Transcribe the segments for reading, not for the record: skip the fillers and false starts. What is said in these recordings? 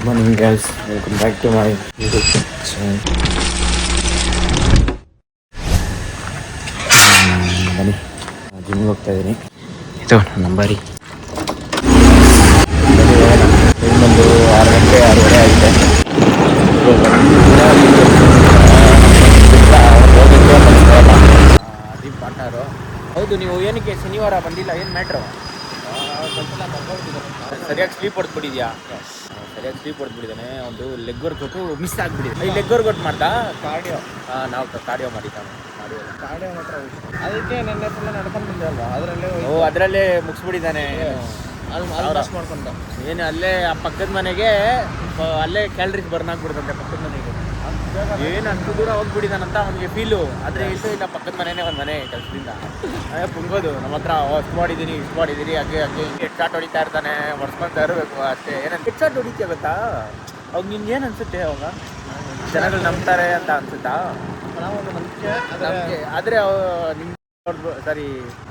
Good morning guys, welcome back to my YouTube channel. ಬನ್ನಿ, ಜಿಮ್ಗೆ ಹೋಗ್ತಾ ಇದ್ದೀನಿ. ಇದು ನನ್ನ ನಂಬರಿ. ಟೈಮ್ ಒಂದು 6 ಗಂಟೆ 6:30 ಆಗಿದೆ. ಅದೀಪ್ ಪಾರ್ಟ್ನರು. ಹೌದು, ನೀವು ಏನಕ್ಕೆ ಶನಿವಾರ ಬಂದಿಲ್ಲ? ಏನು ಮ್ಯಾಟ್ರು? ಸರಿಯಾಗಿ ಸ್ಲೀಪ್ ಹೊಡೆದ್ಬಿಟ್ಟಿದ್ಯಾ? ಸರಿಯಾಗಿ ಸ್ಲೀಪ್ ಹೊಡೆದ್ಬಿಟ್ಟಿದ್ದಾನೆ. ಒಂದು ಲೆಗ್ ವರ್ಕೌಟು ಮಿಸ್ ಆಗಿಬಿಟ್ಟಿದೆ. ಈ ಲೆಗ್ ವರ್ಕೌಟ್ ಮಾಡ್ತಾ ಕಾರ್ಡಿಯೋ. ನಾವು ಕಾರ್ಡಿಯೋ ಮಾಡಿದ್ದಾನೆ. ಕಾರ್ಡಿಯೋ ಮಾತ್ರ ಅದಕ್ಕೆ ನನ್ನ ಸಲ ನಡ್ಕೊಂಡು ಬಂದೆ ಅಲ್ವಾ, ಅದರಲ್ಲೇ ಮುಗಿಸ್ಬಿಟ್ಟಿದ್ದಾನೆ. ಆಲ್ಮೋಸ್ಟ್ ಮಾಡ್ಕೊಂಡ ಏನು ಅಲ್ಲೇ ಆ ಪಕ್ಕದ ಮನೆಗೆ, ಅಲ್ಲೇ ಕ್ಯಾಲರೀಸ್ ಬರ್ನ್ ಆಗ್ಬಿಡ್ತಂತೆ ಪಕ್ಕದ ಮನೆಗೆ. ಏನು ಅಷ್ಟು ದೂರ ಹೋಗ್ಬಿಟ್ಟಿದ್ದಾನಂತ ಅವನಿಗೆ ಫೀಲು. ಆದರೆ ಇಲ್ಲ ಪಕ್ಕದ ಮನೆಯೇ ಒಂದು ಮನೆ ಕೆಲಸದಿಂದ ಪುಂಗೋದು ನಮ್ಮ ಹತ್ರ ಇಷ್ಟು ಮಾಡಿದ್ದೀರಿ ಹಾಗೆ ಹೆಡ್ ಶಾಟ್ ಹೊಡಿತಾ ಇರ್ತಾನೆ, ಹೊಡ್ಸ್ಕೊತಾ ಇರಬೇಕು ಅಷ್ಟೇ. ಏನಂತ ಹೆಡ್ ಶಾಟ್ ಹೊಡಿತೀಯ ಗೊತ್ತಾ? ಅವಾಗ ನಿನ್ಗೆ ಏನು ಅನ್ಸುತ್ತೆ? ಅವಾಗ ಜನಗಳು ನಂಬ್ತಾರೆ ಅಂತ ಅನ್ಸುತ್ತಾ? ಆದರೆ ನಿಮ್ಗೆ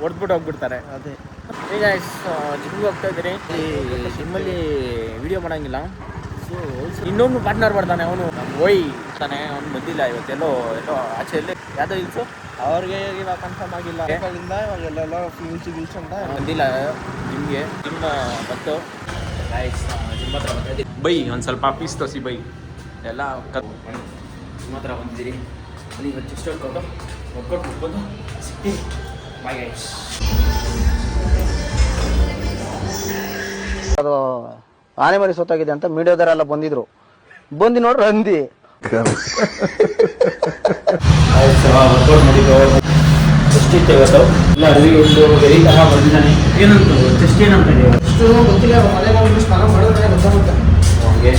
ಹೊಡೆದ್ಬಿಟ್ಟು ಹೋಗ್ಬಿಡ್ತಾರೆ. ಅದೇ ಈಗ ಜಿಮ್ಗೆ ಹೋಗ್ತಾ ಇದ್ದೀನಿ. ಈ ಜಿಮ್ಮಲ್ಲಿ ವಿಡಿಯೋ ಮಾಡೋಂಗಿಲ್ಲ. ಇನ್ನೊಂದು ಪಾರ್ಟ್ನರ್ ಬರ್ತಾನೆ, ಅವನು ಓಯ್ ತಾನೆ. ಅವ್ನು ಬಂದಿಲ್ಲ ಇವತ್ತೆಲ್ಲೋ ಆಚೆಯಲ್ಲಿ ಯಾವುದೋ ಇಲ್ಸು. ಅವ್ರಿಗೆ ಇವಾಗ ಕನ್ಫರ್ಮ್ ಆಗಿಲ್ಲ. ಇವಾಗ ಎಲ್ಲೆಲ್ಲೋ ಫೀಲ್ಸ್ ಅಂತ ಬಂದಿಲ್ಲ ಜಿಮ್ಗೆ. ಜಿಮ್ ಬಂತು ಜಿಮ್ ಹತ್ರ ಬಂದಿದ್ದೀವಿ. ಬೈ ಒಂದು ಸ್ವಲ್ಪ ಪೀಸ್ ತೋರಿಸಿ ಬೈ. ಎಲ್ಲ ಜಿಮ್ ಹತ್ರ ಬಂದಿದ್ದೀರಿ. ಇವತ್ತು ಚೆಸ್ಟ್ ವರ್ಕೌಟ್ ಮುಟ್ಕೊಂಡು ಸಿಕ್ತಿ. Bye guys. ಅದು ಆನೆ ಮರಿ ಸೊತ್ತಾಗಿದೆ ಅಂತ ಮೀಡಿಯಾದವರೆಲ್ಲ ಬಂದಿದ್ರು. ಬಂದು ನೋಡ್ರಿ ಅಂದಿ ವರ್ಕೌಟ್ ಮಾಡಿದ್ದು ಚೆಸ್ಟ್ ಇತ್ತು ಇವತ್ತು. ಇಲ್ಲ ಅಡುಗೆ ಒಂದು ವೆರಿ ತರ ಬಂದಿದ್ದಾನೆ. ಏನಂತ ಚೆಸ್ಟ್ ಏನಂತ ಅಷ್ಟು ಗೊತ್ತಿಲ್ಲ. ಹಂಗೆ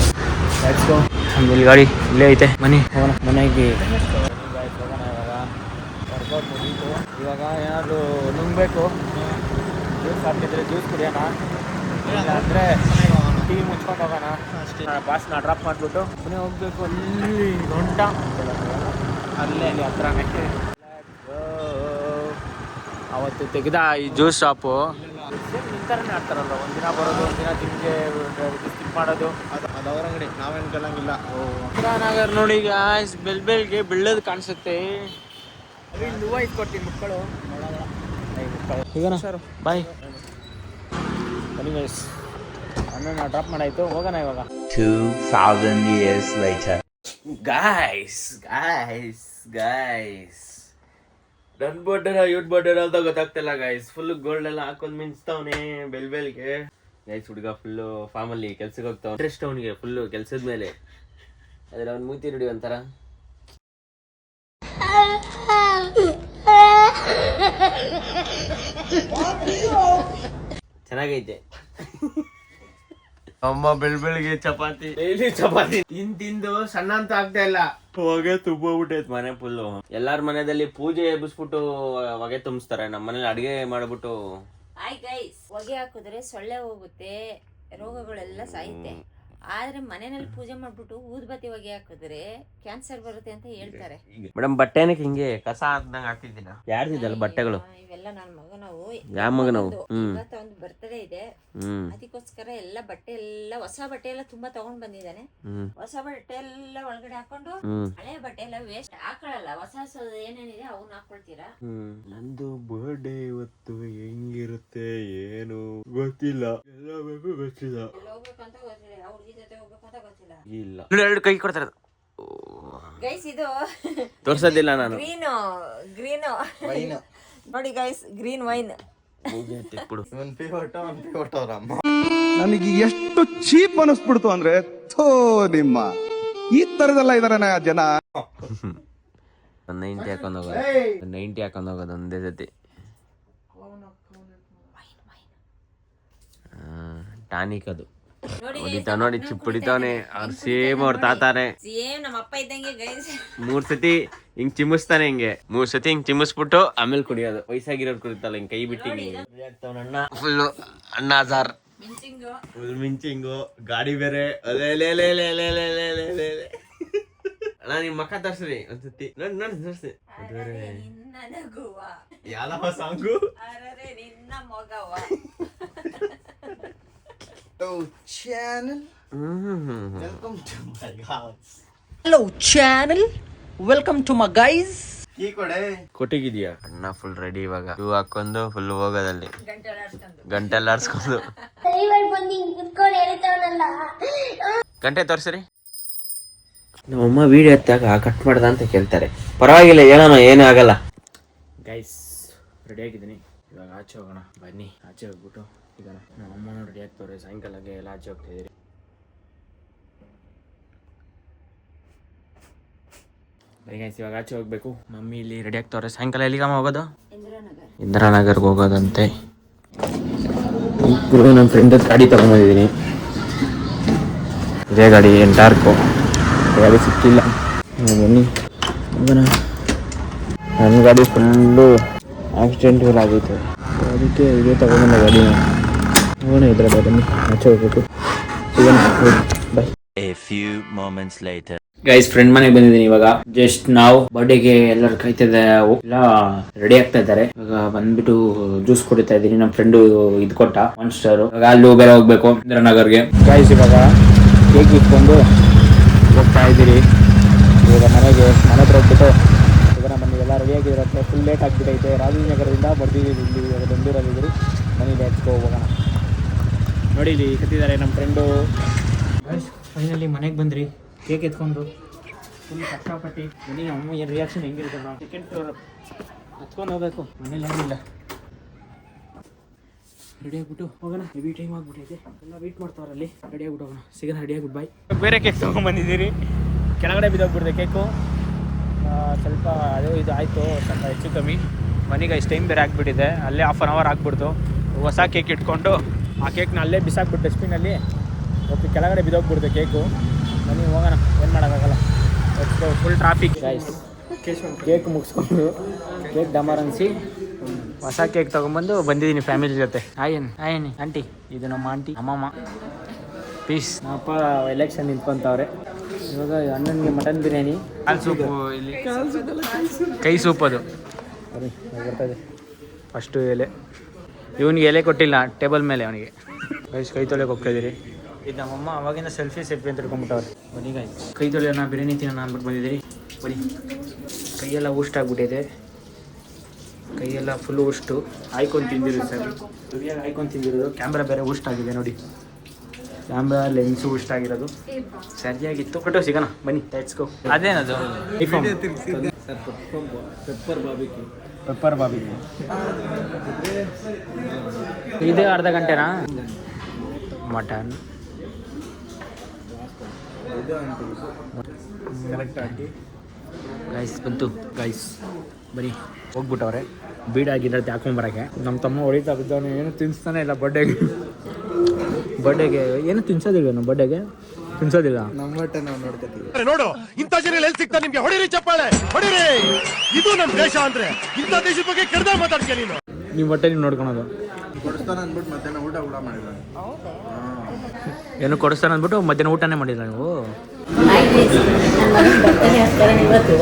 ಆಮೇಲೆ ಗಾಡಿ ಇಲ್ಲೇ ಐತೆ. ಮನೆಗೆ ವರ್ಕೌಟ್ ಮುಗೀತು. ಇವಾಗ ಏನಾದರೂ ನುಂಗಬೇಕು. ಜ್ಯೂಸ್ ಹಾಕಿದ್ರೆ ಜ್ಯೂಸ್ ಕುಡಿಯೋಣ, ಇಲ್ಲ ಅಂದರೆ ಟೀ ಮುಚ್ಕೊಂಡು ಹೋಗೋಣ. ಬಾಸ್ನ ಡ್ರಾಪ್ ಮಾಡಿಬಿಟ್ಟು ಮನೆ ಹೋಗ್ಬೇಕು. ಅಲ್ಲಿ ಗಂಟ ಅಲ್ಲೇ ಅಲ್ಲಿ ಹತ್ರನೇ ಅವತ್ತು ತೆಗೆದ ಈ ಜ್ಯೂಸ್ ಶಾಪು. ನಿಂತರನೇ ಆಡ್ತಾರಲ್ಲ, ಒಂದಿನ ಬರೋದು, ಒಂದಿನ ಜಿಮ್ಗೆ ಸ್ಕಿಪ್ ಮಾಡೋದು. ಅದು ಅವ್ರ ಅಂಗಡಿ, ನಾವೇನು ಕೇಳಂಗಿಲ್ಲ. ನಗರ್ ನೋಡಿ ಗಾಯ್ಸ್, ಬೆಳ್ಗೆ ಬೆಳ್ಳದು ಕಾಣಿಸುತ್ತೆ. ಹೂವು ಇಸ್ಕೊಡ್ತೀನಿ ಮಕ್ಕಳು. ಈಗ ಸರ್ ಬಾಯ್. ಬನ್ನಿ ಗೈಸ್, ಅಣ್ಣ ಡ್ರಾಪ್ ಮಾಡಾಯ್ತು, ಹೋಗೋಣ ಇವಾಗ. 2000 years later. ಗಾಯ್ಸ್ ನನ್ ಬಟನ್ ಯೂಟ್ ಬಟನ್ ಅಂತ ಗೊತ್ತಾಗ್ತಿಲ್ಲ ಗಾಯ್ಸ್. ಫುಲ್ ಗೋಲ್ಡ್ ಎಲ್ಲ ಹಾಕೊಂಡ್ ಮಿಂಚ್ತಾವನೆ ಬೆಳ್ಗೆ. ಗೈಸ್ ಹುಡುಗ ಫುಲ್ಲು ಫಾರ್ಮಲ್ಲಿ ಕೆಲ್ಸಕ್ಕೆ ಹೋಗ್ತಾವ. ಇಂಟ್ರೆಸ್ಟ್ ಅವನಿಗೆ ಫುಲ್ಲು ಕೆಲ್ಸದ ಮೇಲೆ. ಅದ್ರ ಅವ್ನು ಮೂತಿ ನೋಡಿ ಒಂಥರ. ಚೆನ್ನಾಗೈತೆ. ಅಮ್ಮ ಬೆಳ್ಗೆ ಚಪಾತಿ, ಡೈಲಿ ಚಪಾತಿ ತಿಂದು ಸಣ್ಣ ಅಂತ ಆಗ್ತಾ ಇಲ್ಲ. ಹೊಗೆ ತುಂಬೋಗ್ಬಿಟ್ಟೈತ್ ಮನೆ ಫುಲ್ಲು. ಎಲ್ಲಾರ ಮನೆಯಲ್ಲಿ ಪೂಜೆ ಎಬ್ಬಿಸ್ಬಿಟ್ಟು ಹೊಗೆ ತುಂಬಿಸ್ತಾರೆ. ನಮ್ಮ ಮನೇಲಿ ಅಡಿಗೆ ಮಾಡ್ಬಿಟ್ಟು ಹೊಗೆ ಹಾಕಿದ್ರೆ ಸೊಳ್ಳೆ ಹೋಗುತ್ತೆ, ರೋಗಗಳೆಲ್ಲ ಸಾಯುತ್ತೆ. ಆದ್ರೆ ಮನೆಯಲ್ಲಿ ಪೂಜೆ ಮಾಡ್ಬಿಟ್ಟು ಊದ್ಬತ್ತಿ ಹೊಗೆ ಹಾಕಿದ್ರೆ ಕ್ಯಾನ್ಸರ್ ಬರುತ್ತೆ ಅಂತ ಹೇಳ್ತಾರೆ. ಮೇಡಮ್ ಬಟ್ಟೆನಕ್ ಹಿಂಗೆ ಕಸ ಹಾಕ್ದಂಗ್ ಹಾಕ್ತಿದ್ದೀನ? ಯಾರ್ದಿದ್ದಲ್ಲ ಬಟ್ಟೆಗಳು? ಇವೆಲ್ಲ ನನ್ನ ಮಗನವು. ಯಾವ ಮಗನವು? ಇವತ್ತು ಒಂದು ಬರ್ತಡೇ ಇದೆ, ಅದಕ್ಕೋಸ್ಕರ ಎಲ್ಲ ಬಟ್ಟೆ ಎಲ್ಲ ಹೊಸ ಬಟ್ಟೆ ಎಲ್ಲ ತುಂಬಾ ತಗೊಂಡ್ ಬಂದಿದ್ದಾನೆ. ಹೊಸ ಬಟ್ಟೆ ಎಲ್ಲ ಒಳಗಡೆ ಹಾಕೊಂಡು ಹಳೆ ಬಟ್ಟೆ ಎಲ್ಲ ವೇಸ್ಟ್ ಹಾಕೊಳ್ಳಲ್ಲ. ಹೊಸ ಏನೇನಿದೆ ಅವನ್ನ ಹಾಕೊಳ್ತೀರಾ? ನಂದು ಬರ್ಡೇ ಇವತ್ತು. ಹೆಂಗಿರುತ್ತೆ ಏನು ಗೊತ್ತಿಲ್ಲ. ಎಲ್ಲ ಗೊತ್ತಿಲ್ಲ. ಹೋಗ್ಬೇಕಂತ ಗೊತ್ತಿಲ್ಲ, ಅವ್ರ ಜೊತೆ ಹೋಗ್ಬೇಕಂತ ಗೊತ್ತಿಲ್ಲ. ಇಲ್ಲ ಎರಡು ಕೈ ಕೊಡ್ತಾರೆ. ಗೈಸ್ ಇದು ತೋರ್ಸೋದಿಲ್ಲ ನಾನು. ಗ್ರೀನ್ ನೋಡಿ ಗೈಸ್, ಗ್ರೀನ್ ವೈನ್. ನನಗೆ ಎಷ್ಟು ಚೀಪ್ ಅನಿಸ್ಬಿಡ್ತು ಅಂದ್ರೆ, ಥೋ ನಿಮ್ಮ ಈ ತರದೆಲ್ಲ ಇದಾರೆ ಜನ. 90 ಹಾಕೊಂಡ್ ಹೋಗೋದು ಒಂದೇ ಸತಿ. ಟಾನಿಕ್ ಅದು ಹೊಡಿತಾವ ನೋಡಿ, ಚಿಪ್ ಹೊಡಿತಾವನೆ. ಅವ್ರು ಸೇಮ್ ಅವ್ರ ತಾತಾನೆ. ಸೇಮ್ ನಮ್ಮ ಅಪ್ಪ ಇದ್ದಂಗೆ ಗೈಸ್. 3 ಸತಿ ಹಿಂಗ್ ಚಿಮ್ಮಿಸ್ತಾನೆ. ಹಿಂಗೆ 3 ಸತಿ ಹಿಂಗ್ ಚಿಮ್ಮಿಸ್ಬಿಟ್ಟು ಆಮೇಲೆ ಕುಡಿಯೋದು. ವಯಸ್ಸಾಗಿರೋರು ಕುಡಿತಲ್ಲ ಹಿಂಗ್ ಕೈ ಬಿಟ್ಟು ಅಣ್ಣ. ಫುಲ್ಲು ಅಣ್ಣ ಸಾರ್ ಫುಲ್ ಮಿಂಚಿಂಗು. ಗಾಡಿ ಬೇರೆ ಅಣ್ಣ. ನಿಮ್ ಮಕ್ಕ ತರ್ಸ್ರಿ ಒಂದ್ಸತಿ ನೋಡಿ ತರ್ಸಿ. ಯಾವ್ದಪ್ಪ ಸಾಂಗು? ನಿನ್ನ ಮಗವ ಕೊಟ್ಟಿಗಿದ್ಯಾ ಅಣ್ಣ ಫುಲ್ ರೆಡಿ ಇವಾಗ ಶೂ ಹಾಕೊಂಡು ಫುಲ್ ಹೋಗೋದಲ್ಲಿ ಗಂಟೆಲ್ಲ ಆಡ್ಸ್ಕೊಂಡು ಗಂಟೆ ತೋರ್ಸ್ರಿ. ನಮ್ಮಮ್ಮ ವಿಡಿಯೋ ಎತ್ತಾಗ ಕಟ್ ಮಾಡ್ದ ಅಂತ ಕೇಳ್ತಾರೆ. ಪರವಾಗಿಲ್ಲ, ಹೇಳೋಣ, ಏನೂ ಆಗಲ್ಲ. ಗೈಸ್ ರೆಡಿ ಆಗಿದ್ದೀನಿ, ಇವಾಗ ಆಚೆ ಹೋಗೋಣ ಬನ್ನಿ. ಆಚೆ ಹೋಗ್ಬಿಟ್ಟು ಈಗ ನಮ್ಮ ಅಮ್ಮನೂ ರೆಡಿ ಆಗ್ತವ್ರೆ, ಸಾಯಂಕಾಲಕ್ಕೆ ಎಲ್ಲ ಆಚೆ ಹೋಗ್ತಿದ್ದೀರಿ. ಬರೀ ಗೈಸ್ ಇವಾಗ ಆಚೆ ಹೋಗ್ಬೇಕು. ಮಮ್ಮಿ ಇಲ್ಲಿ ರೆಡಿ ಆಗ್ತವ್ರೆ. ಸಾಯಂಕಾಲ ಎಲ್ಲಿಗಮ್ಮ ಹೋಗೋದು? ಇಂದಿರಾನಗರ್ಗೆ ಹೋಗೋದಂತೆ. ಇಬ್ಬರು ನನ್ನ ಫ್ರೆಂಡ್ ಗಾಡಿ ತಗೊಂಡಿದ್ದೀನಿ. ಇದೇ ಗಾಡಿ ಎಂಟಾರ್ಕು ಗಾಡಿ ಸಿಕ್ಕಿಲ್ಲ. ಬನ್ನಿ ಹೋಗೋಣ. ನನ್ನ ಗಾಡಿ ಫುಲ್ಲು ಆಕ್ಸಿಡೆಂಟ್ಗಳು ಆಗೈತೆ, ಅದಕ್ಕೆ ಇದೇ ತಗೊಂಡ ಗಾಡಿನ. ಹೋಗೋಣ ಇದ್ರಲ್ಲ, ಬನ್ನಿ ಆಚೆ ಹೋಗ್ಬೇಕು. ಸಿಗೋಣ, ಬಾಯ್. A few moments later. Guys friend ಮನೆಗೆ ಬಂದಿದ್ದೀನಿ ಇವಾಗ. ಜಸ್ಟ್ ನಾವು ಬರ್ಡೇಗೆ ಎಲ್ಲರೂ ಕಾಯ್ತಿದ್ದೆ, ಎಲ್ಲ ರೆಡಿ ಆಗ್ತಾ ಇದ್ದಾರೆ. ಇವಾಗ ಬಂದ್ಬಿಟ್ಟು ಜ್ಯೂಸ್ ಕುಡಿತಾ ಇದ್ದೀನಿ. ನಮ್ಮ ಫ್ರೆಂಡು ಇದು ಕೊಟ್ಟ ಮಾನ್ಸ್ಟರ್. ಇವಾಗ ಅಲ್ಲಿ ಬೇರೆ ಹೋಗ್ಬೇಕು ಇಂದಿರಾನಗರ್ಗೆ. ಗೈಸ್ ಇವಾಗ ಕೇಕ್ ಇಟ್ಕೊಂಡು ಹೋಗ್ತಾ ಇದ್ದೀರಿ ಇವಾಗ ಮನೆ ಹತ್ರ ಹೋಗ್ಬಿಟ್ಟು. ಇವಾಗ ಮನೆ ಎಲ್ಲ ರೆಡಿ ಆಗಿರುತ್ತೆ. Full late ಆಗಿಬಿಟ್ಟೈತೆ. ರಾಜನಗರದಿಂದ ಬರ್ದಿದ್ದೀವಿ ಇಲ್ಲಿ, ಇವಾಗ ಬೆಂಗಳೂರಲ್ಲಿದ್ದೀರಿ. ಮನೆ ಲೇಟ್ಸ್ಕೊ ಹೋಗೋಣ. ನೋಡಿ ಇಲ್ಲಿ ಕತ್ತಿದ್ದಾರೆ ನಮ್ಮ ಫ್ರೆಂಡು. ಗೈಸ್ ಫೈನಲಿ ಮನೆಗೆ ಬಂದ್ರಿ, ಕೇಕ್ ಎತ್ಕೊಂಡು ಫುಲ್ ಕಷ್ಟಪಟ್ಟು. ಬನ್ನಿ ಅಮ್ಮ ಏನು ರಿಯಾಕ್ಷನ್ ಹೆಂಗಿರುತ್ತೆ ನಾವು ಸೆಕೆಂಡ್ ಫ್ಲೋರ್ ಹತ್ಕೊಂಡು ಹೋಗ್ಬೇಕು. ಮನೇಲಿ ಏನಿಲ್ಲ, ರೆಡಿ ಆಗ್ಬಿಟ್ಟು ಹೋಗೋಣ. ಹೆವಿ ಟೈಮ್ ಆಗ್ಬಿಟ್ಟೈತೆ, ಎಲ್ಲ ವೆಯ್ಟ್ ಮಾಡ್ತಾವ್ರಲ್ಲಿ. ರೆಡಿ ಆಗ್ಬಿಟ್ಟು ಹೋಗೋಣ, ಸಿಗೋಣ. ರೆಡಿ ಆಗ್ಬಿಟ್ಟು ಬಾಯ್. ಬೇರೆ ಕೇಕ್ ತೊಗೊಂಬಂದಿದ್ದೀರಿ, ಕೆಳಗಡೆ ಬಿದ್ದೋಗ್ಬಿಡ್ದೆ ಕೇಕು. ಸ್ವಲ್ಪ ಅದು ಇದು ಆಯಿತು, ಸ್ವಲ್ಪ ಹೆಚ್ಚು ಕಮ್ಮಿ. ಮನೆಗೆ ಇಷ್ಟು ಟೈಮ್ ಬೇರೆ ಆಗಿಬಿಟ್ಟಿದೆ. ಅಲ್ಲೇ ಹಾಫ್ ಆನ್ ಅವರ್ ಆಗಿಬಿಡ್ತು. ಹೊಸ ಕೇಕ್ ಇಟ್ಕೊಂಡು ಆ ಕೇಕ್ನ ಅಲ್ಲೇ ಬಿಸಾಕ್ಬಿಟ್ಟು ಡಸ್ಟ್ಬಿನಲ್ಲಿ ಒಪ್ಪಿ ಕೆಳಗಡೆ ಬಿದ್ದೋಗ್ಬಿಡ್ದೆ ಕೇಕು. ಬನ್ನಿ ಹೋಗೋಣ, ಏನು ಮಾಡೋಕ್ಕಾಗಲ್ಲ. Full traffic guys. ಕೇಕ್ ಮುಗಿಸ್ಕೊಂಡು ಕೇಕ್ ಡಮಾರ್ ಅನಿಸಿ ಹೊಸ ಕೇಕ್ ತೊಗೊಂಬಂದು ಬಂದಿದ್ದೀನಿ ಫ್ಯಾಮಿಲಿ ಜೊತೆ. ಆಯೇನಿ ಆಂಟಿ, ಇದು ನಮ್ಮ ಆಂಟಿ ಅಮ್ಮಮ್ಮ. ಪೀಸ್ ನಮ್ಮಪ್ಪ ಎಲೆಕ್ಷನ್ ನಿಂತ್ಕೊಂತವ್ರೆ. ಇವಾಗ ಅಣ್ಣನಿಗೆ ಮಟನ್ ಬಿರಿಯಾನಿ, ಕಾಲು ಸೂಪು, ಇಲ್ಲಿ ಕೈ ಸೂಪ್. ಅದು ಬನ್ನಿ ಬರ್ತದೆ. ಫಸ್ಟು ಎಲೆ, ಇವನಿಗೆ ಎಲೆ ಕೊಟ್ಟಿಲ್ಲ ಟೇಬಲ್ ಮೇಲೆ ಅವನಿಗೆ. ಗೈಸ್ ಕೈ ತೊಳೆಯೋಕೆ ಹೋಗ್ತಾಯಿದ್ದೀರಿ. ಇದು ನಮ್ಮಮ್ಮ ಅವಾಗಿಂದ ಸೆಲ್ಫಿ ಅಂತ ತಿಳ್ಕೊಂಬಿಟ್ಟವ್ರೆ. ಬನ್ನಿ ಗೈಸ್, ಕೈ ತೊಳೆಯೋಣ, ಬಿರಿಯಾನಿ ತಿನ್ನೋಣ ಅಂದ್ಬಿಟ್ಟು ಬಂದಿದ್ದೀರಿ. ಬನ್ನಿ, ಕೈಯೆಲ್ಲ ಊಷ್ಟಾಗ್ಬಿಟ್ಟಿದೆ. ಕೈಯೆಲ್ಲ ಫುಲ್ ಊಷ್ಟು ಆಯ್ಕೊಂಡು ತಿಂದಿರೋದು ಸರ್. ಸರಿಯಾಗಿ ಆಯ್ಕೊಂಡು ತಿಂದಿರೋದು. ಕ್ಯಾಮ್ರಾ ಬೇರೆ ಊಷ್ಟಾಗಿದೆ ನೋಡಿ, ಕ್ಯಾಮ್ರಾ ಲೆನ್ಸು ಊಷ್ಟಾಗಿರೋದು. ಸರಿಯಾಗಿತ್ತು. ಕಟ್ಟೋ ಸಿಗೋಣ ಬನ್ನಿ, ಲೆಟ್ಸ್ ಗೋ. ಅದೇನದು ಪೆಪ್ಪರ್ ಬಾಬಿಕ್ಯೂ ಇದೇ ಅರ್ಧ ಗಂಟೆನಾ? ಮಟನ್ ಗೈಸ್ ಬಂತು. ಗೈಸ್ ಬನ್ನಿ, ಹೋಗ್ಬಿಟ್ಟವ್ರೆ. ಬೀಡಾಗಿರತ್ತೆ ಹಾಕೊಂಬರಕ್ಕೆ. ನಮ್ಮ ತಮ್ಮ ಹೊಡಿತಾ ಬಿದ್ದವನು, ಏನು ತಿನ್ನಿಸ್ತಾನೆ ಇಲ್ಲ. ಬರ್ಡೇಗೆ ಏನು ತಿನ್ಸೋದಿಲ್ಲ, ನಮ್ಮ ಬರ್ಡೇಗೆ ತಿನ್ಸೋದಿಲ್ಲ. ನಮ್ಮ ಹೊಟ್ಟೆ ನಾವು ನೋಡ್ಕೊತೀವಿ. ನೋಡು, ಇಂಥ ಜನ ಎಲ್ಲಿ ಸಿಗ್ತಾ ನಿಮ್ಗೆ? ಹೊಡಿರಿ ಚಪ್ಪಾಳೆ, ಹೊಡಿರಿ. ಇದು ನಮ್ಮ ದೇಶ ಅಂದ್ರೆ ಇಂಥ ದೇಶದ ಬಗ್ಗೆ ಕೆಡ್ದ ಮಾತಾಡ್ತೀಯ ನೀನು. ನಿಮ್ಮ ಹೊಟ್ಟೆ ನೀವು ನೋಡ್ಕೊಳೋದು. ಏನು ಕೊಡಿಸ್ತಾನೆ ಅಂದ್ಬಿಟ್ಟು ಮಧ್ಯಾಹ್ನ ಊಟನೇ ಮಾಡಿಲ್ಲ ನೀವು? ಇವತ್ತು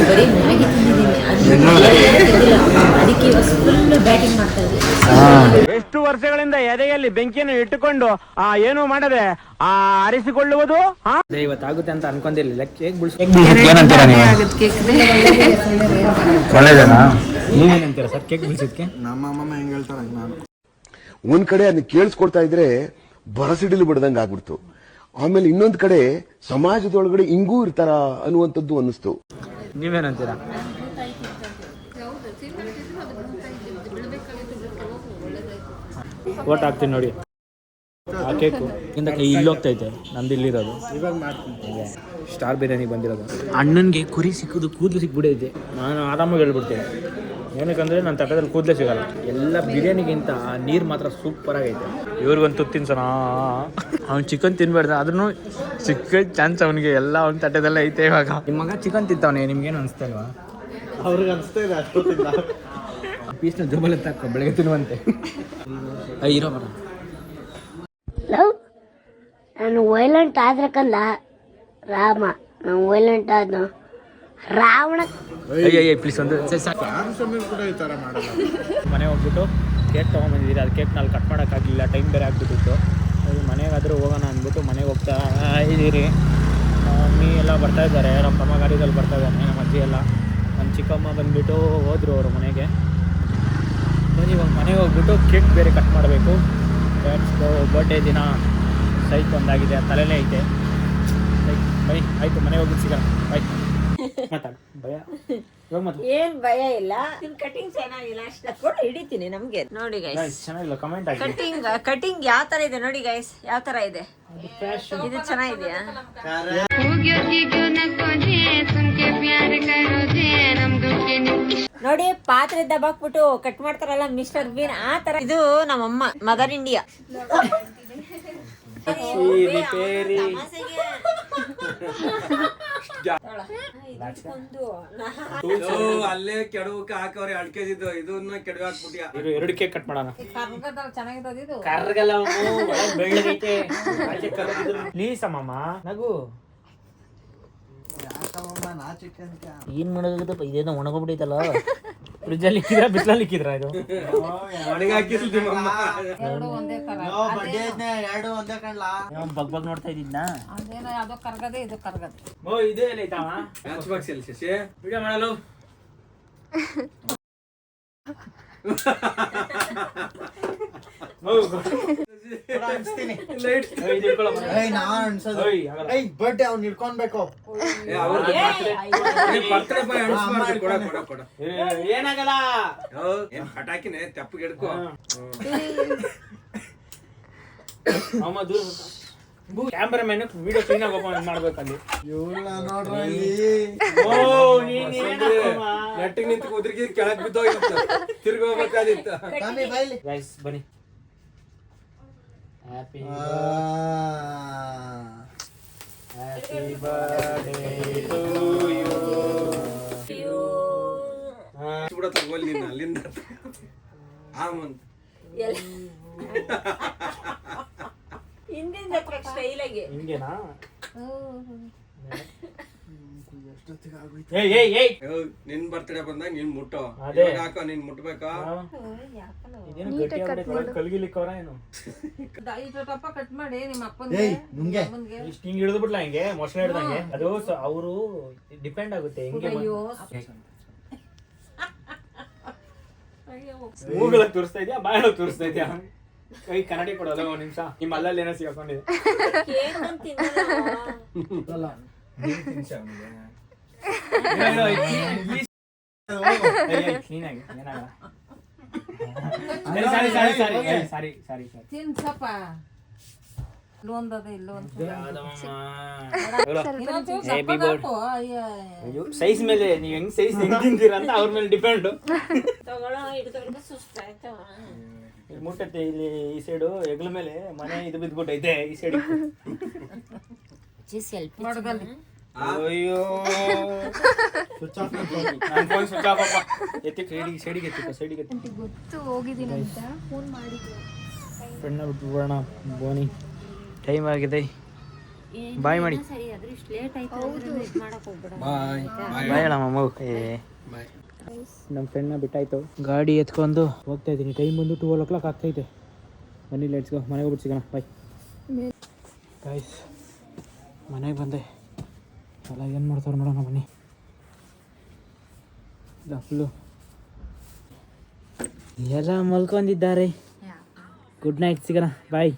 ಬರೀ ಮ್ಯಾಗಿ ತಿಂದಿದ್ದೀನಿ, ಅದಕ್ಕೆ ಫುಲ್ ಬ್ಯಾಟಿಂಗ್ ಮಾಡ್ತಾ ಇದ್ದೀನಿ. ಎಷ್ಟು ವರ್ಷಗಳಿಂದ ಎದೆಯಲ್ಲಿ ಬೆಂಕಿಯನ್ನು ಇಟ್ಟುಕೊಂಡು ಏನು ಮಾಡದೆ ಆರಿಸಿಕೊಳ್ಳುವುದು. ಇವತ್ತಾಗುತ್ತೆ ಅಂತ ಅನ್ಕೊಂಡಿರ್ಲಿಲ್ಲ. ಕೇಕ್ ಒಳ್ಳೇದನಾ? ನೀವೇನಂತೀರಾ ಸರ್ ಕೇಕ್ ಬಿಡಿಸೋದಕ್ಕೆ? ನಮ್ಮ ಅಮ್ಮಮ್ಮ ಹೆಂಗ್ ಹೇಳ್ತಾರ ನಾನು. ಒಂದ್ ಕಡೆ ಅದನ್ನ ಕೇಳಿಸ್ಕೊಡ್ತಾ ಇದ್ರೆ ಬರಸಿಡಿಲು ಬಿಡದಂಗ ಆಗ್ಬಿಡ್ತು. ಆಮೇಲೆ ಇನ್ನೊಂದ್ ಕಡೆ ಸಮಾಜದೊಳಗಡೆ ಹಿಂಗೂ ಇರ್ತಾರ ಅನ್ನುವಂಥದ್ದು ಅನ್ನಿಸ್ತು. ನೀವೇನಂತೀರಾ? ಓಟ್ ಹಾಕ್ತೀನಿ ನೋಡಿ. ಆ ಕೇಕು ಇಂದ ಕೈ ಇಲ್ಲಿ ಹೋಗ್ತೈತೆ, ನಂದು ಇಲ್ಲಿರೋದು. ಇವಾಗ ಮಾಡ್ತೀನಿ. ಸ್ಟಾರ್ ಬಿರಿಯಾನಿ ಬಂದಿರೋದು. ಅಣ್ಣನಿಗೆ ಕುರಿ ಸಿಕ್ಕಿದ್ದು ಕೂದಲು ಸಿಕ್ಬಿಡೈತೆ. ನಾನು ಆರಾಮಾಗಿ ಹೇಳ್ಬಿಡ್ತೀನಿ. ಏನಕ್ಕಂದ್ರೆ ನನ್ನ ತಟ್ಟದಲ್ಲಿ ಕೂದಲೇ ಸಿಗಲ್ಲ. ಎಲ್ಲ ಬಿರಿಯಾನಿಗಿಂತ ನೀರು ಮಾತ್ರ ಸೂಪರ್ ಆಗೈತೆ. ಇವ್ರಿಗಂತೂ ತಿನ್ಸೋಣ. ಅವ್ನು ಚಿಕನ್ ತಿನ್ಬೇಡ್ದ, ಅದನ್ನು ಚಿಕ್ಕ ಚಾನ್ಸ್ ಅವನಿಗೆ. ಎಲ್ಲ ಅವ್ನ ತಟ್ಟದಲ್ಲ ಐತೆ ಇವಾಗ. ನಿಮ್ಮ ಮಗ ಚಿಕನ್ ತಿಂತಾವನೆ, ನಿಮ್ಗೇನು ಅನಿಸ್ತಾ ಇಲ್ವಾ? ಅವ್ರಿಗೆ ಅನಿಸ್ತಾ ಇದೆ ಅಷ್ಟೊತ್ತಿಲ್ಲ. ಪೀಸ್ನ ಜೋಬಲ್ ಎತ್ತಾಕೋ, ಬೆಳಗ್ಗೆ ತಿನ್ನುವಂತೆ. ಇರೋ ಬರ. ನಾನು ವೈಲೆಂಟ್ ಆದ್ರಕಲ್ಲ ರಾಮ, ನಾನು ವೈಲೆಂಟ್ ಆದ ರಾವಣ. ಪ್ಲೀಸ್ ಒಂದು ಮನೆ ಹೋಗ್ಬಿಟ್ಟು ಕೇಕ್ ತೊಗೊಂಬಂದಿದ್ದೀರಿ. ಅದು ಕೇಕ್ ನಾನು ಕಟ್ ಮಾಡೋಕ್ಕಾಗಲಿಲ್ಲ, ಟೈಮ್ ಬೇರೆ ಆಗ್ಬಿಟ್ಟಿತ್ತು. ಅದು ಮನೆಗೆ ಹೇಗಾದರೂ ಹೋಗೋಣ ಅಂದ್ಬಿಟ್ಟು ಮನೆಗೆ ಹೋಗ್ತಾ ಇದ್ದೀರಿ. ನಮ್ಮ ಮಮ್ಮಿ ಎಲ್ಲ ಬರ್ತಾ ಇದ್ದಾರೆ, ನಮ್ಮ ತಮ್ಮ ಗಾಡಿದಲ್ಲಿ ಬರ್ತಾ ಇದ್ದಾನೆ, ನಮ್ಮ ಅಜ್ಜಿ ಎಲ್ಲ. ನಮ್ಮ ಚಿಕ್ಕಮ್ಮ ಬಂದುಬಿಟ್ಟು ಹೋದರು ಅವ್ರ ಮನೆಗೆ. ಬನ್ನಿ ಇವಾಗ ಮನೆಗೆ ಹೋಗ್ಬಿಟ್ಟು ಕೇಕ್ ಬೇರೆ ಕಟ್ ಮಾಡಬೇಕು. ಬರ್ಡೇ ದಿನ ಸೈಟ್ ಒಂದಾಗಿದೆ, ತಲೆನೇ ಐತೆ. ಬೈ ಆಯಿತು, ಮನೆಗೆ ಹೋಗ್ಬಿಟ್ಟು ಸಿಗೋಣ. ಬೈ ಮಾತಾಡು. ಭಯ ಇವಾಗ ಮಾತಾಡು. ಏನ್ ಭಯ ಇಲ್ಲ. ಕಟಿಂಗ್ ಚೆನ್ನಾಗಿಲ್ಲ ಅಷ್ಟೇ, ಫೋಟೋ ಹಿಡಿತೀನಿ ನಮ್ಗೆ. ನೋಡಿ ಗೈಸ್, ಚೆನ್ನಾಗಿಲ್ಲ, ಕಮೆಂಟ್ ಆಗಿ. ಕಟಿಂಗ್ ಯಾವ ತರ ಇದೆ ನೋಡಿ ಗೈಸ್, ಯಾವ ತರ ಇದೆ ಇದು, ಚೆನ್ನಾಗಿದೆಯಾ? ನೋಡಿ ಪಾತ್ರೆ ದಬ್ಬಾಕ್ಬಿಟ್ಟು ಕಟ್ ಮಾಡ್ತಾರಲ್ಲ ಮಿಸ್ಟರ್ ಬೀನ್, ಆ ತರ ಇದು ನಮ್ಮಮ್ಮ ಮದರ್ ಇಂಡಿಯಾ. ಅಲ್ಲೇ ಕೆಡವಕ್ಕೆ ಹಾಕವ್ರೆ 2 kg ಇದನ್ನ ಕೆಡವಿ ಹಾಕ್ಬಿಟ್ಟಿಯಾ. 2 ಕೇಕ್ ಕಟ್ ಮಾಡೋಣ. ಚೆನ್ನಾಗಿದೆ ಕರ್ಗಲ್ಲ ಬೆಳ್ಳಗೈತೆ. ಪ್ಲೀಸ್ ಅಮ್ಮಮ್ಮ ನಗು. ಏನ್ ಮಾಡೋದಪ್ಪ, ಇದೇನೋ ಒಣಗೋಗ್ಬಿಟ್ಟೈತಲ್ಲ. ಫ್ರಿಜ್ಜಲ್ಲಿ ಇಕ್ಕಿದ್ರ ಬಿಸಿಲಲ್ಲಿ ಇಕ್ಕಿದ್ರ ಇದು? ಬಗ್ ಬಗ್ ನೋಡ್ತಾ ಇದ್ದಿದ್ನ. ಓ ಇದೇ ಎಲ್ಲ ಐತಾವ ವಿಡಿಯೋ ಮಾಡಲು. ಬರ್ಡೇ ಅವ್ನು ಹಿಡ್ಕೊನ್ಬೇಕು. ಏನಾಗಲ್ಲ, ಪಟಾಕಿನೇ ತೆಪ್ಪಗೆ ಹಿಡ್ಕೊ. ಅಮ್ಮ ದೂರ ಕ್ಯಾಮ್ರಾಮನ್ ವಿಡಿಯೋ ಕ್ಲೀನ್ ಆಗಿ ಓಪನ್ ಮಾಡ್ಬೇಕಲ್ಲಿ. ನೆಟ್ಟಿಗೆ ನಿಂತು ಕುದ್ರಿಗೆ ಕೆಳಗ್ ಬಿದ್ದೋಗಿತ್ತು, ತಿರ್ಗಿ ಹೋಗ್ಬೇಕಾದಿತ್ತು. ಗೈಸ್ ಬನ್ನಿ. Happy birthday to you. ಬಿಡ ತಗೋಲಿ ನಿನ್ನ ಅಲ್ಲಿಂದ ಆಮಂತ ಹಿಂದಿಂದ ಸ್ಟೈಲಾಗಿ ಹಿಂಗೇನಾ? ನಿನ್ ಬರ್ತಡೇ ಬಂದಾಗ ನೀನ್ ಮುಟ್ಟೋ. ಅದೇ ಹಾಕೋ, ನೀನ್ ಮುಟ್ಬೇಕಾ? ಕಲ್ಗಿಲಿಕ್ಕವ್ರ ಏನು ಕಟ್ ಮಾಡಿ ನಿಮ್ಮ ಅಪ್ಪನಿಗೆ ಇಷ್ಟು ಹಿಂಗ್ ಹಿಡಿದು ಬಿಡ್ಲಾ, ಹಿಂಗೆ ಮೊಸಳೆ ಹಿಡ್ದಂಗೆ. ಅದು ಅವರು ಡಿಪೆಂಡ್ ಆಗುತ್ತೆ ಹೆಂಗೆ. ಮೂಗಳಗ್ ತೋರಿಸ್ತಾ ಇದ್ಯಾ, ಬಾಯೊಳಗ್ ತೋರಿಸ್ತಾ ಇದ್ಯಾ? ಕೈ ಕನ್ನಡಿ ಕೊಡೋಲ್ಲ ಒಂದ್ ನಿಮಿಷ. ನಿಮ್ಮ ಅಲ್ಲಲ್ಲಿ ಏನೋ ಸಿಗಾಕೊಂಡಿದೆ. ಸೈಜ್ ಮೇಲೆ ನೀವ್ ಹೆಂಗ್ ಸೈಜ್ ಹೆಂಗ್ ತಿಂತೀರಾ ಅಂತ ಅವ್ರ ಮೇಲೆ ಡಿಪೆಂಡ್. ಮುಟ್ಟತ್ತೆ ಇಲ್ಲಿ ಈ ಸೈಡು ಹೆಗ್ಲ ಮೇಲೆ ಮನೆ ಇದು ಬಿದ್ಬಿಟ್ಟೈತೆ ಈ ಸೈಡ್. ಅಯ್ಯೋ ನನ್ನ ಫೋನ್ ಸ್ವಿಚ್ ಆಫ್ ಅಪ್ಪ. ಎತ್ತಿ ಸೈಡಿಗೆ ಗೊತ್ತು ಹೋಗಿದ್ದೀನಿ ಅಂತ ಫೋನ್ ಮಾಡಿದ್ರು. ಫ್ರೆಂಡ್ನ ಬಿಟ್ಟು ಬಿಡೋಣ. ಬೋನಿ ಟೈಮ್ ಆಗಿದೆ, ಬಾಯ್ ಮಾಡಿ. ಬಾಯ್ ಹೇಳಮ್ಮ. ನಮ್ಮ ಫ್ರೆಂಡ್ನ ಬಿಟ್ಟಾಯ್ತು, ಗಾಡಿ ಎತ್ಕೊಂಡು ಹೋಗ್ತಾ ಇದ್ದೀನಿ. ಟೈಮ್ ಬಂದು 12 o'clock ಆಗ್ತೈತೆ. ಬನ್ನಿ ಲೆಟ್ಸ್ ಗೋ, ಮನೆಗೆ ಹೋಗ್ಬಿಟ್ಟು ಸಿಗೋಣ. ಬಾಯ್ ಗೈಸ್, ಮನೆಗೆ ಬಂದೆ. ಎಲ್ಲ ಏನು ಮಾಡ್ತಾರೆ ನೋಡೋಣ ಬನ್ನಿ. ಫುಲ್ಲು ಎಲ್ಲ ಮಲ್ಕೊಂಡಿದ್ದಾರೆ. ಗುಡ್ ನೈಟ್, ಸಿಗೋಣ. ಬಾಯ್.